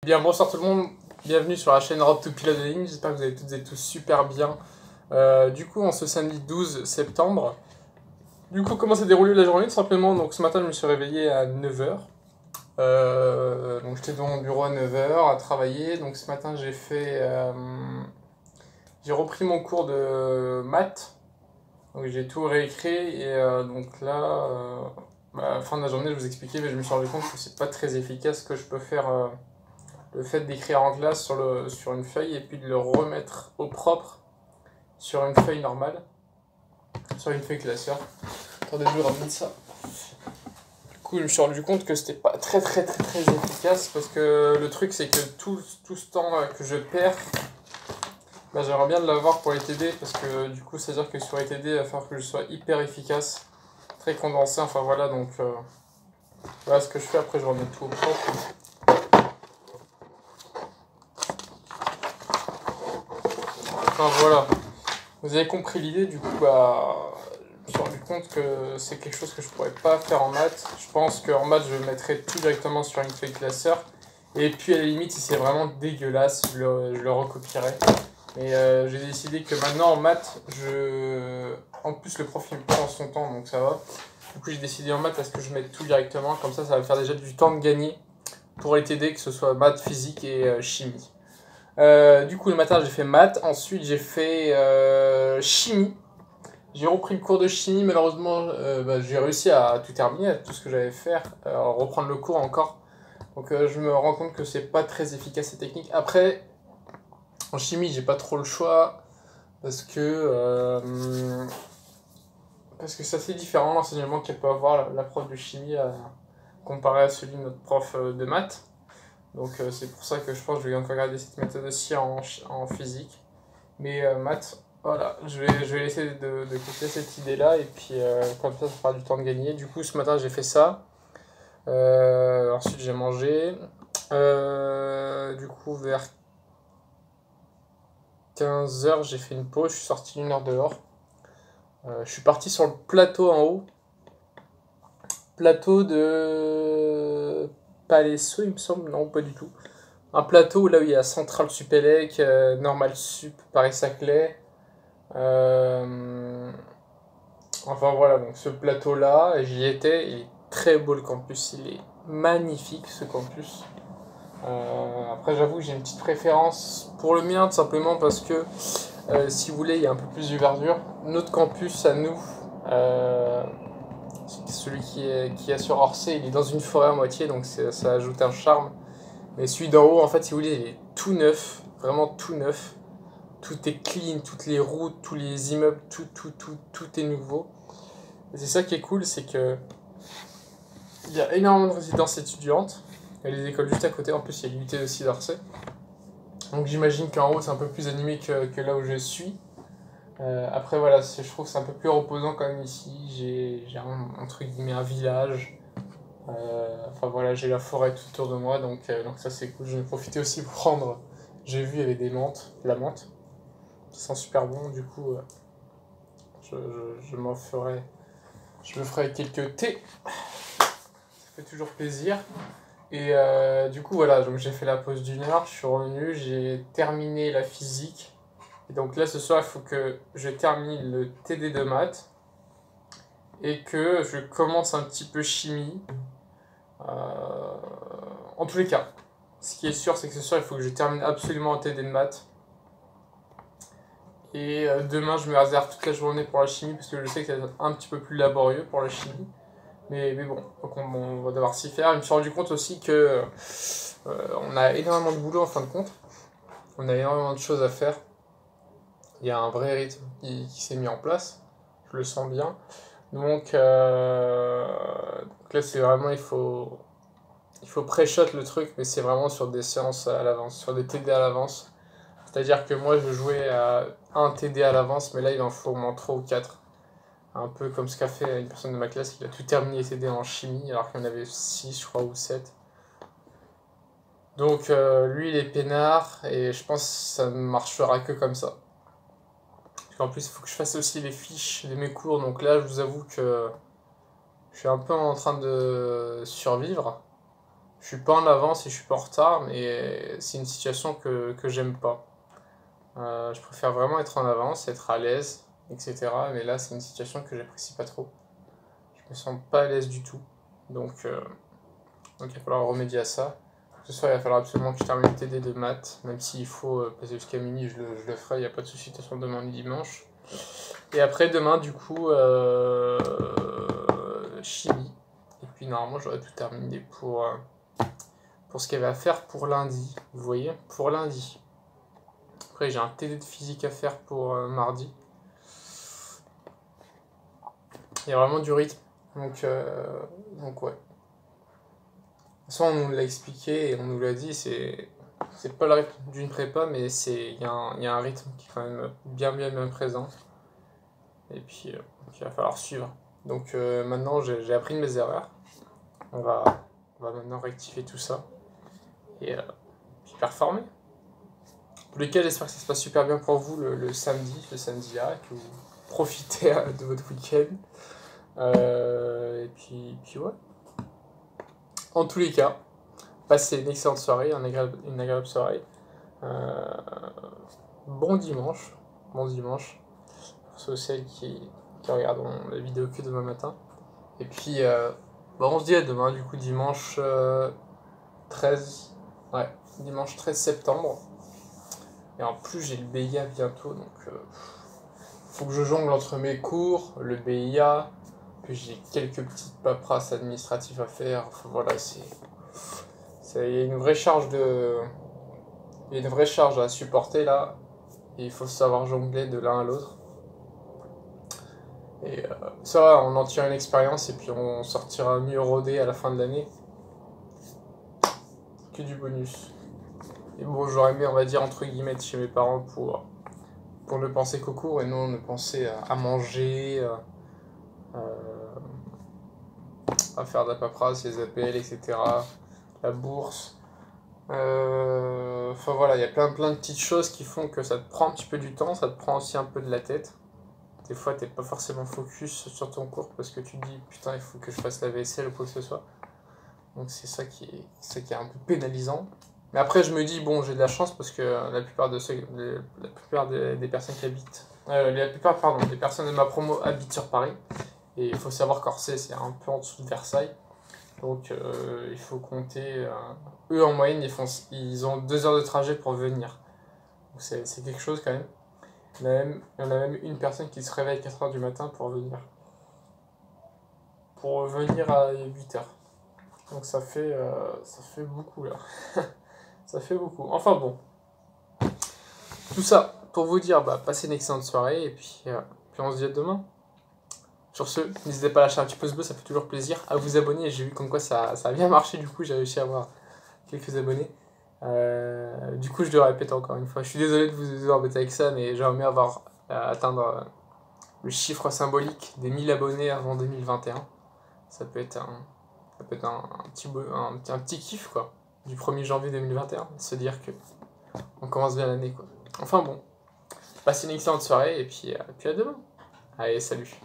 Bien, bonsoir tout le monde, bienvenue sur la chaîne Road to Piloting, j'espère que vous allez toutes et tous super bien. Du coup, en ce samedi 12 septembre, comment s'est déroulée la journée? Tout simplement, donc ce matin je me suis réveillé à 9h. Donc j'étais dans mon bureau à 9h à travailler, donc ce matin j'ai repris mon cours de maths, donc j'ai tout réécrit et donc là, à la fin de la journée je vous expliquais, mais je me suis rendu compte que c'est pas très efficace que je peux faire... le fait d'écrire en classe sur une feuille et puis de le remettre au propre sur une feuille normale, sur une feuille classeur. Attendez, je vais ramener ça. Du coup, je me suis rendu compte que c'était pas très efficace parce que le truc c'est que tout ce temps que je perds, bah, j'aimerais bien de l'avoir pour les TD parce que du coup, c'est-à-dire que sur les TD, il va falloir que je sois hyper efficace, très condensé, enfin voilà, donc voilà ce que je fais. Après, je remets tout au propre. Enfin voilà, vous avez compris l'idée, du coup, bah, je me suis rendu compte que c'est quelque chose que je pourrais pas faire en maths. Je pense qu'en maths, je mettrais tout directement sur une feuille classeur. Et puis, à la limite, si c'est vraiment dégueulasse, je le recopierai. Mais j'ai décidé que maintenant, en maths, en plus, le prof, il me prend son temps, donc ça va. Du coup, j'ai décidé en maths à ce que je mette tout directement. Comme ça va me faire déjà du temps de gagner pour les TD, que ce soit maths, physique et chimie. Du coup, le matin, j'ai fait maths. Ensuite, j'ai fait chimie. J'ai repris le cours de chimie. Malheureusement, j'ai réussi à tout terminer, à tout ce que j'avais à faire, reprendre le cours encore. Donc, je me rends compte que c'est pas très efficace ces techniques. Après, en chimie, j'ai pas trop le choix parce que c'est assez différent l'enseignement qu'elle peut avoir la prof de chimie comparé à celui de notre prof de maths. Donc c'est pour ça que je pense que je vais encore garder cette méthode aussi en physique. Mais maths, voilà, je vais essayer de couper cette idée-là et puis comme ça fera du temps de gagner. Du coup, ce matin, j'ai fait ça. Ensuite, j'ai mangé. Du coup, vers 15h, j'ai fait une pause. Je suis sorti 1 heure dehors. Je suis parti sur le plateau en haut. Plateau de Palaiso, il me semble. Non, pas du tout. Un plateau là où il y a Central Supélec, Normal Sup, Paris-Saclay. Enfin voilà, donc ce plateau-là, j'y étais, il est très beau le campus, il est magnifique ce campus. Après j'avoue que j'ai une petite préférence pour le mien, tout simplement parce que si vous voulez, il y a un peu plus de verdure. Notre campus à nous, celui qui est sur Orsay, il est dans une forêt à moitié, donc ça ajoute un charme. Mais celui d'en haut, en fait, si vous voulez, il est tout neuf, vraiment tout neuf. Tout est clean, toutes les routes, tous les immeubles, tout est nouveau. Et c'est ça qui est cool, c'est que il y a énormément de résidences étudiantes. Il y a les écoles juste à côté, en plus il y a l'UT aussi d'Orsay. Donc j'imagine qu'en haut c'est un peu plus animé que là où je suis. Après voilà, je trouve que c'est un peu plus reposant quand même ici. J'ai entre guillemets un village. Enfin voilà, j'ai la forêt tout autour de moi, donc ça c'est cool. Je vais profiter aussi pour prendre. J'ai vu il y avait des menthes, la menthe. Ça sent super bon, du coup je m'en ferai. Je me ferai quelques thés. Ça fait toujours plaisir. Et du coup voilà, donc j'ai fait la pause d'1 heure, je suis revenu, j'ai terminé la physique. Et donc là ce soir il faut que je termine le TD de maths et que je commence un petit peu chimie. En tous les cas, ce qui est sûr c'est que ce soir il faut que je termine absolument un TD de maths. Et demain je me réserve toute la journée pour la chimie parce que je sais que ça va être un petit peu plus laborieux pour la chimie. Mais bon, donc on va devoir s'y faire. Je me suis rendu compte aussi que on a énormément de boulot en fin de compte. On a énormément de choses à faire. Il y a un vrai rythme qui s'est mis en place. Je le sens bien. Donc là, c'est vraiment, il faut pré-shot le truc, mais c'est vraiment sur des séances à l'avance, sur des TD à l'avance. C'est-à-dire que moi, je jouais à un TD à l'avance, mais là, il en faut au moins 3 ou 4. Un peu comme ce qu'a fait une personne de ma classe qui a tout terminé TD en chimie, alors qu'il y en avait 6, je crois, ou 7. Donc lui, il est peinard, et je pense que ça ne marchera que comme ça. Parce qu'en plus, il faut que je fasse aussi les fiches de mes cours, donc là, je vous avoue que je suis un peu en train de survivre. Je suis pas en avance et je suis pas en retard, mais c'est une situation que j'aime pas. Je préfère vraiment être en avance, être à l'aise, etc. Mais là, c'est une situation que j'apprécie pas trop. Je me sens pas à l'aise du tout. Donc il va falloir remédier à ça. Ce soir, il va falloir absolument que je termine le TD de maths, même s'il faut passer jusqu'à minuit, je le ferai, il n'y a pas de souci, de toute façon, demain on est dimanche. Et après, demain, du coup, chimie. Et puis normalement, j'aurais tout terminé pour ce qu'il y avait à faire pour lundi. Vous voyez, pour lundi. Après, j'ai un TD de physique à faire pour mardi. Il y a vraiment du rythme. Donc ouais. De toute façon, on nous l'a expliqué et on nous l'a dit, c'est pas le rythme d'une prépa, mais il y a un rythme qui est quand même bien présent. Et puis, il va falloir suivre. Donc maintenant, j'ai appris de mes erreurs. On va maintenant rectifier tout ça et puis performer. Pour lesquels j'espère que ça se passe super bien pour vous le samedi là, que vous profitez de votre week-end. Et puis ouais. En tous les cas, passez une excellente soirée, une agréable soirée. Bon dimanche. Pour ceux et celles qui regarderont la vidéo que demain matin. Et puis, on se dit à demain, du coup, dimanche 13. Ouais, dimanche 13 septembre. Et en plus, j'ai le BIA bientôt, donc faut que je jongle entre mes cours, le BIA, puis j'ai quelques petites paperasses administratives à faire. Enfin, voilà, il y a une vraie charge à supporter là, et il faut savoir jongler de l'un à l'autre. Et ça va, on en tire une expérience et puis on sortira mieux rodé à la fin de l'année. Que du bonus. Et bon, j'aurais aimé, on va dire, entre guillemets, être chez mes parents pour ne penser qu'au cours et non ne penser à manger, à faire de la paperasse, les APL, etc. La bourse. Enfin voilà, il y a plein de petites choses qui font que ça te prend un petit peu du temps, ça te prend aussi un peu de la tête. Des fois, t'es pas forcément focus sur ton cours parce que tu te dis putain, il faut que je fasse la vaisselle ou quoi que ce soit. Donc c'est ça qui est un peu pénalisant. Mais après, je me dis, bon, j'ai de la chance parce que la plupart des personnes qui habitent. Des personnes de ma promo habitent sur Paris. Et il faut savoir qu'Orsay, c'est un peu en dessous de Versailles. Donc il faut compter. Eux, en moyenne, ils ont 2 heures de trajet pour venir. Donc c'est quelque chose quand même. Il y en a même une personne qui se réveille à 4 heures du matin pour venir. Pour venir à 8 heures. Donc ça fait beaucoup là. Ça fait beaucoup. Enfin bon. Tout ça pour vous dire, passez une excellente soirée et puis on se dit à demain. Sur ce, n'hésitez pas à lâcher un petit pouce bleu, ça fait toujours plaisir. À vous abonner, j'ai vu comme quoi ça a bien marché, du coup j'ai réussi à avoir quelques abonnés. Du coup je le répète encore une fois, je suis désolé de vous embêter avec ça, mais j'aimerais bien atteindre le chiffre symbolique des 1000 abonnés avant 2021. Ça peut être un petit kiff quoi, du 1er janvier 2021, se dire que on commence bien l'année quoi. Enfin bon, passez une excellente soirée et puis à demain. Allez, salut.